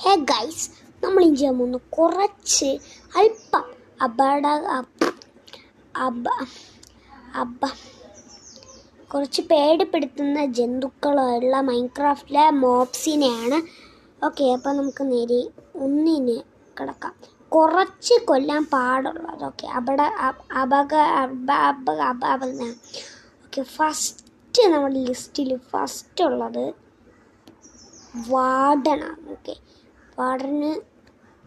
Hey guys, നമ്മൾ ഇനി ചെയ്യാൻ പോകുന്നു കുറച്ച് അല്പം കുറച്ച് പേടിപ്പെടുത്തുന്ന ജന്തുക്കളുള്ള മൈൻക്രാഫ്റ്റിലെ മോബ്സിനെയാണ്. ഓക്കെ, അപ്പം നമുക്ക് നേരെ ഒന്നിന് കിടക്കാം. കുറച്ച് കൊല്ലാൻ പാടുള്ളത്. ഓക്കെ, ഓക്കെ, ഫസ്റ്റ് നമ്മുടെ ലിസ്റ്റിൽ ഫസ്റ്റ് ഉള്ളത് വാർഡനാണ്. ഓക്കെ, വാർഡന്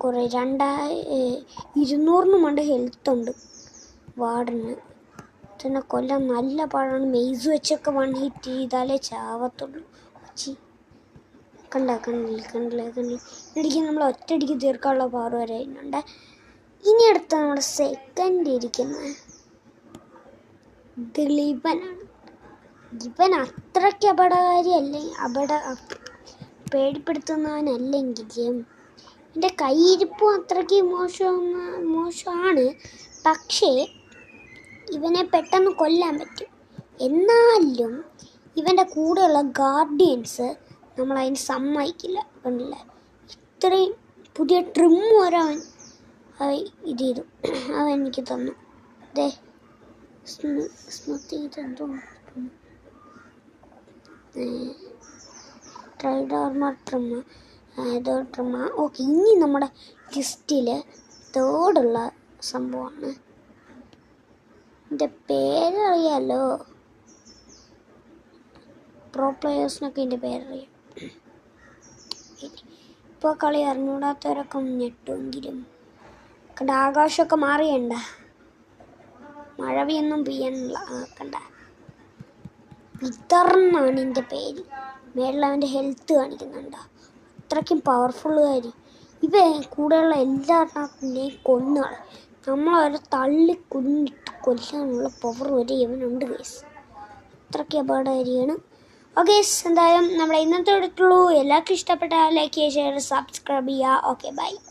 കുറേ 200 മണ്ട് ഹെൽത്ത് ഉണ്ട്. വാർഡന് തന്നെ കൊല്ലാൻ നല്ല പാടാണ്. മെയ്സ് വെച്ചൊക്കെ 1 ഹിറ്റ് ചെയ്താലേ ചാവത്തുള്ളൂ. കണ്ടില്ലേ ഇടയ്ക്ക് നമ്മൾ ഒറ്റയടിക്ക് തീർക്കാനുള്ള പവർ വരെ ഉണ്ട്. ഇനി അടുത്ത നമ്മുടെ സെക്കൻഡ് ഇരിക്കുന്ന ദിലീപനാണ്. ഇവൻ അത്രയ്ക്ക് പേടിപ്പെടുത്തുന്നവനല്ലെങ്കിലും എൻ്റെ കയ്യിരിപ്പും അത്രയ്ക്ക് മോശമാണ്. പക്ഷേ ഇവനെ പെട്ടെന്ന് കൊല്ലാൻ പറ്റും. എന്നാലും ഇവൻ്റെ കൂടെയുള്ള ഗാർഡിയൻസ് നമ്മളതിന് സമ്മതിക്കില്ല. കണ്ടില്ല, ഇത്രയും പുതിയ ട്രിം വരെ അവൻ ഇത് ചെയ്തു. അവൻ എനിക്ക് തന്നു. അതെ, സ്മൂത്ത് ചെയ്തെന്തോ ട്രൈഡോർമർ ട്രിമ്മ. ഓക്കെ, ഇനി നമ്മുടെ ലിസ്റ്റിൽ തേർഡുള്ള സംഭവമാണ്. എൻ്റെ പേരറിയാലോ, പ്രോ പ്ലെയേഴ്സിനൊക്കെ എൻ്റെ പേരറിയാം. ഇപ്പോൾ കളി അറിഞ്ഞൂടാത്തവരൊക്കെ ഞെട്ടുമെങ്കിലും കണ്ട, ആകാശമൊക്കെ മാറിയണ്ട, മഴവിയൊന്നും പെയ്യാനുള്ള കണ്ട. വിതർന്നാണ് എൻ്റെ പേര്. മേളിലവൻ്റെ ഹെൽത്ത് കാണിക്കുന്നുണ്ടോ? അത്രയ്ക്കും പവർഫുള്ളുകാരി. ഇവ കൂടെയുള്ള എല്ലാത്തിനെയും കൊന്നാണ്. നമ്മളവരെ തള്ളി കൊല്ലാനുള്ള പവർ വരെ ഇവനുണ്ട് ഗൈസ്. അത്രയ്ക്ക് അപകടകാരിയാണ്. ഓക്കെ, എന്തായാലും നമ്മുടെ ഇന്നത്തെ എടുത്തുള്ളൂ. എല്ലാവർക്കും ഇഷ്ടപ്പെട്ടാൽ ലൈക്ക് ചെയ്യുക, ഷെയർ, സബ്സ്ക്രൈബ് ചെയ്യുക. Okay, by.